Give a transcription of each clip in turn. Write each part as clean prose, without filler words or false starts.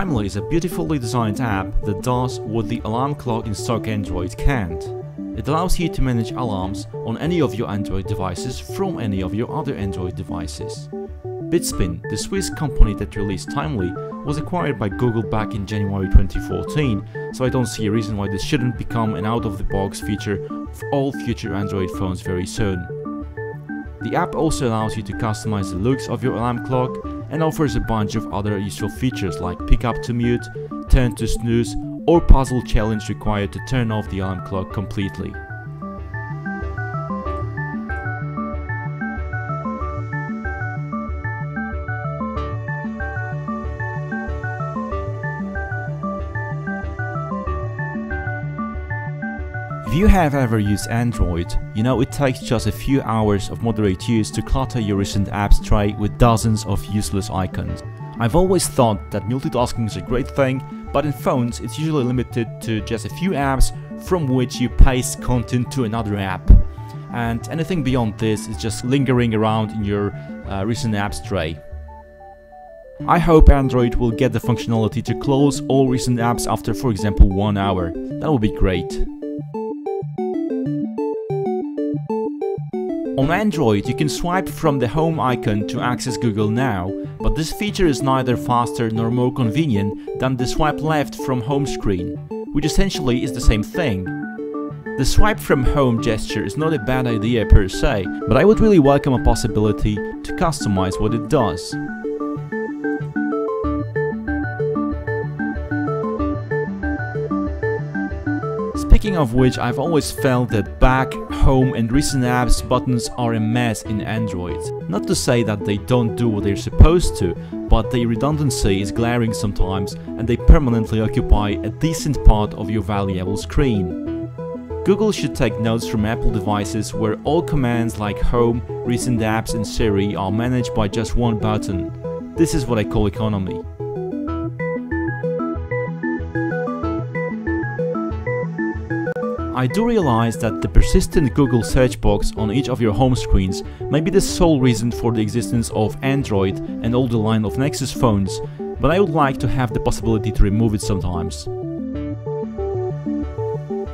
Timely is a beautifully designed app that does what the alarm clock in stock Android can't. It allows you to manage alarms on any of your Android devices from any of your other Android devices. Bitspin, the Swiss company that released Timely, was acquired by Google back in January 2014, so I don't see a reason why this shouldn't become an out-of-the-box feature of all future Android phones very soon. The app also allows you to customize the looks of your alarm clock and offers a bunch of other useful features like pick up to mute, turn to snooze, or puzzle challenge required to turn off the alarm clock completely. If you have ever used Android, you know it takes just a few hours of moderate use to clutter your recent apps tray with dozens of useless icons. I've always thought that multitasking is a great thing, but in phones it's usually limited to just a few apps from which you paste content to another app. And anything beyond this is just lingering around in your recent apps tray. I hope Android will get the functionality to close all recent apps after, for example, 1 hour. That would be great. On Android, you can swipe from the home icon to access Google Now, but this feature is neither faster nor more convenient than the swipe left from home screen, which essentially is the same thing. The swipe from home gesture is not a bad idea per se, but I would really welcome a possibility to customize what it does. Speaking of which, I've always felt that back, home and recent apps buttons are a mess in Android. Not to say that they don't do what they're supposed to, but the redundancy is glaring sometimes and they permanently occupy a decent part of your valuable screen. Google should take notes from Apple devices where all commands like Home, recent apps and Siri are managed by just one button. This is what I call economy. I do realize that the persistent Google search box on each of your home screens may be the sole reason for the existence of Android and all the line of Nexus phones, but I would like to have the possibility to remove it sometimes.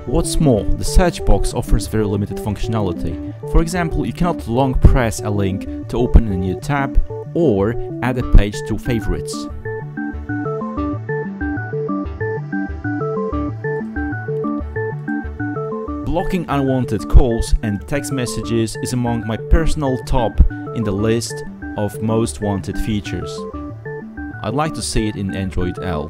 What's more, the search box offers very limited functionality. For example, you cannot long press a link to open a new tab or add a page to favorites. Blocking unwanted calls and text messages is among my personal top in the list of most wanted features. I'd like to see it in Android L.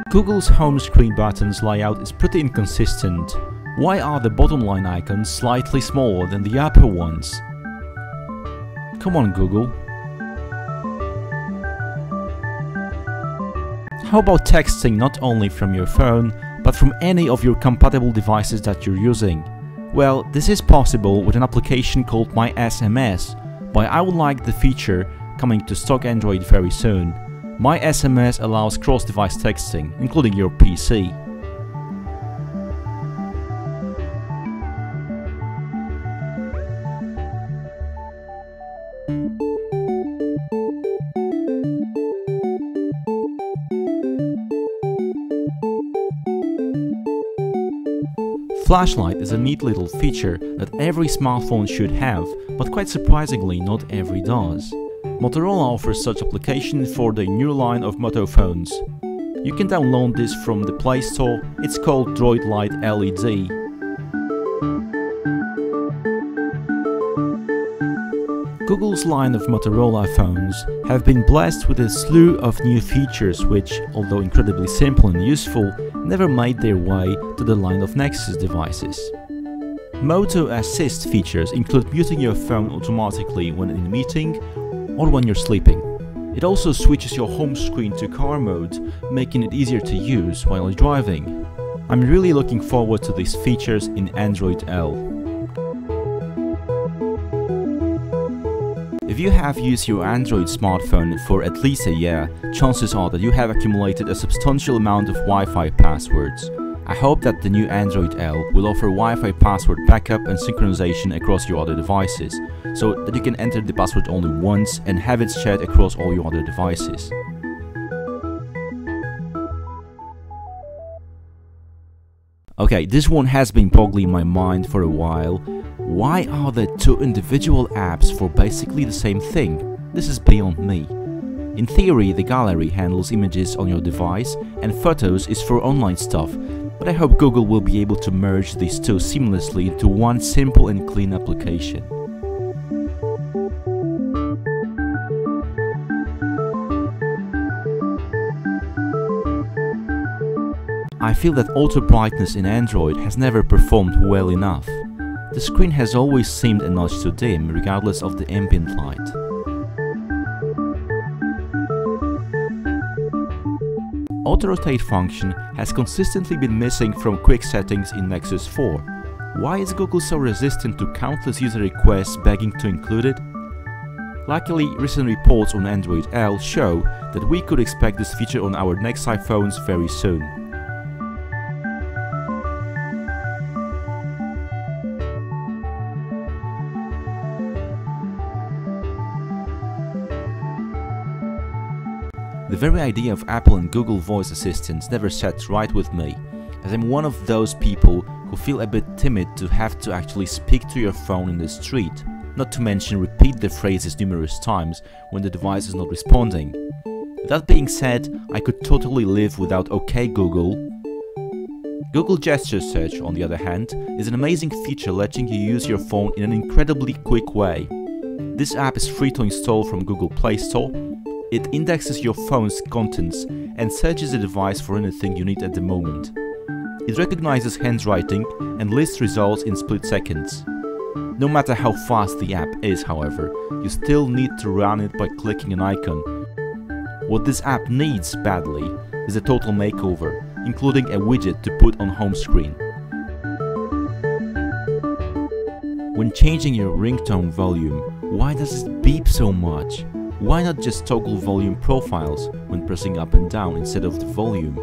Google's home screen buttons layout is pretty inconsistent. Why are the bottom line icons slightly smaller than the upper ones? Come on, Google. How about texting not only from your phone, but from any of your compatible devices that you're using? Well, this is possible with an application called MySMS, but I would like the feature coming to stock Android very soon. MySMS allows cross-device texting, including your PC. Flashlight is a neat little feature that every smartphone should have, but quite surprisingly not every does. Motorola offers such application for the new line of Moto phones. You can download this from the Play Store. It's called Droid Light LED. Google's line of Motorola phones have been blessed with a slew of new features which, although incredibly simple and useful, never made their way to the line of Nexus devices. Motorola Assist features include muting your phone automatically when in a meeting or when you're sleeping. It also switches your home screen to car mode, making it easier to use while driving. I'm really looking forward to these features in Android L. If you have used your Android smartphone for at least a year, chances are that you have accumulated a substantial amount of Wi-Fi passwords. I hope that the new Android L will offer Wi-Fi password backup and synchronization across your other devices, so that you can enter the password only once and have it shared across all your other devices. Okay, this one has been boggling my mind for a while. Why are there two individual apps for basically the same thing? This is beyond me. In theory, the gallery handles images on your device and photos is for online stuff, but I hope Google will be able to merge these two seamlessly into one simple and clean application. I feel that auto brightness in Android has never performed well enough. The screen has always seemed a notch too dim, regardless of the ambient light. Auto-rotate function has consistently been missing from quick settings in Nexus 4. Why is Google so resistant to countless user requests begging to include it? Luckily, recent reports on Android L show that we could expect this feature on our next iPhones very soon. The very idea of Apple and Google voice assistants never sat right with me, as I'm one of those people who feel a bit timid to have to actually speak to your phone in the street, not to mention repeat the phrases numerous times when the device is not responding. That being said, I could totally live without OK Google. Google Gesture Search, on the other hand, is an amazing feature letting you use your phone in an incredibly quick way. This app is free to install from Google Play Store. It indexes your phone's contents and searches the device for anything you need at the moment. It recognizes handwriting and lists results in split seconds. No matter how fast the app is, however, you still need to run it by clicking an icon. What this app needs badly is a total makeover, including a widget to put on home screen. When changing your ringtone volume, why does it beep so much? Why not just toggle volume profiles when pressing up and down instead of the volume?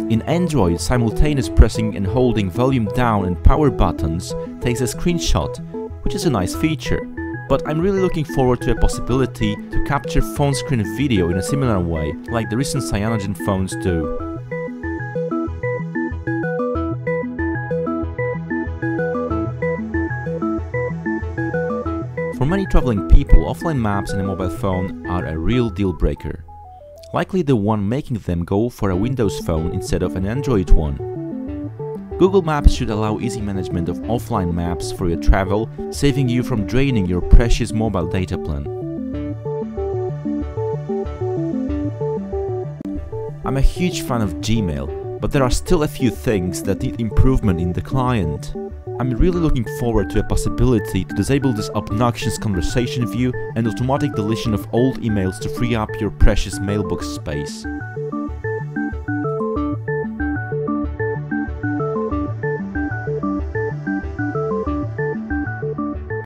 In Android, simultaneous pressing and holding volume down and power buttons takes a screenshot, which is a nice feature, but I'm really looking forward to a possibility to capture phone screen video in a similar way, like the recent Cyanogenmod phones do. For many traveling people, offline maps in a mobile phone are a real deal breaker. Likely the one making them go for a Windows phone instead of an Android one. Google Maps should allow easy management of offline maps for your travel, saving you from draining your precious mobile data plan. I'm a huge fan of Gmail, but there are still a few things that need improvement in the client. I'm really looking forward to a possibility to disable this obnoxious conversation view and automatic deletion of old emails to free up your precious mailbox space.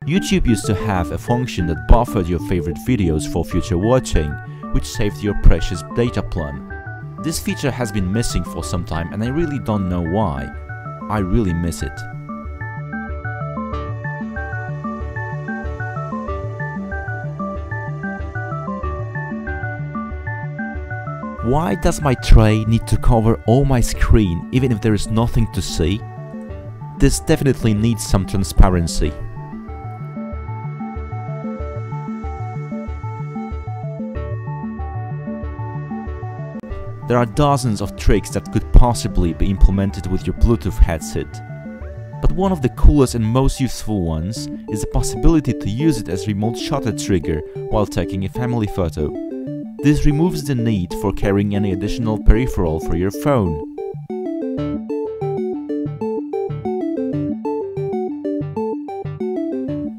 YouTube used to have a function that buffered your favorite videos for future watching, which saved your precious data plan. This feature has been missing for some time and I really don't know why. I really miss it. Why does my tray need to cover all my screen even if there is nothing to see? This definitely needs some transparency. There are dozens of tricks that could possibly be implemented with your Bluetooth headset. But one of the coolest and most useful ones is the possibility to use it as remote shutter trigger while taking a family photo. This removes the need for carrying any additional peripheral for your phone.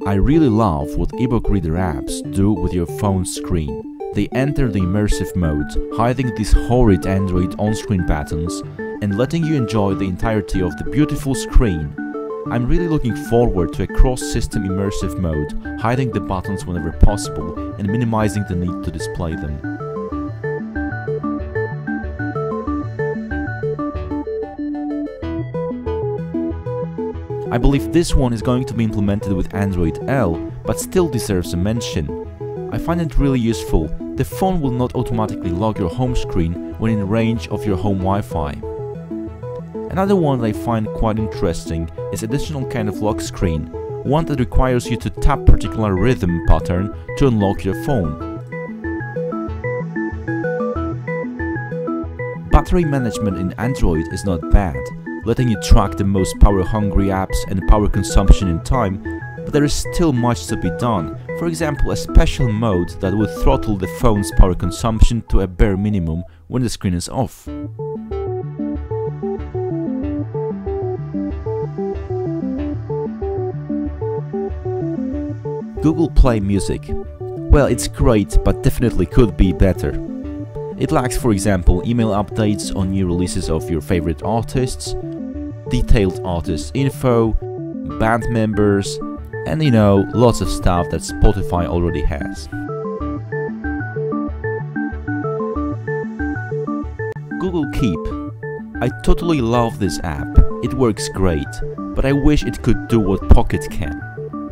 I really love what ebook reader apps do with your phone screen. They enter the immersive mode, hiding these horrid Android on-screen buttons and letting you enjoy the entirety of the beautiful screen. I'm really looking forward to a cross-system immersive mode, hiding the buttons whenever possible and minimizing the need to display them. I believe this one is going to be implemented with Android L, but still deserves a mention. I find it really useful. The phone will not automatically lock your home screen when in range of your home Wi-Fi. Another one that I find quite interesting is additional kind of lock screen, one that requires you to tap particular rhythm pattern to unlock your phone. Battery management in Android is not bad, letting you track the most power-hungry apps and power consumption in time, but there is still much to be done. For example, a special mode that would throttle the phone's power consumption to a bare minimum when the screen is off. Google Play Music. Well, it's great, but definitely could be better. It lacks, for example, email updates on new releases of your favorite artists, detailed artist info, band members, and lots of stuff that Spotify already has. Google Keep. I totally love this app, it works great, but I wish it could do what Pocket can.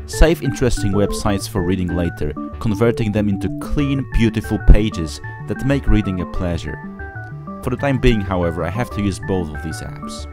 Save interesting websites for reading later, converting them into clean, beautiful pages that make reading a pleasure. For the time being, however, I have to use both of these apps.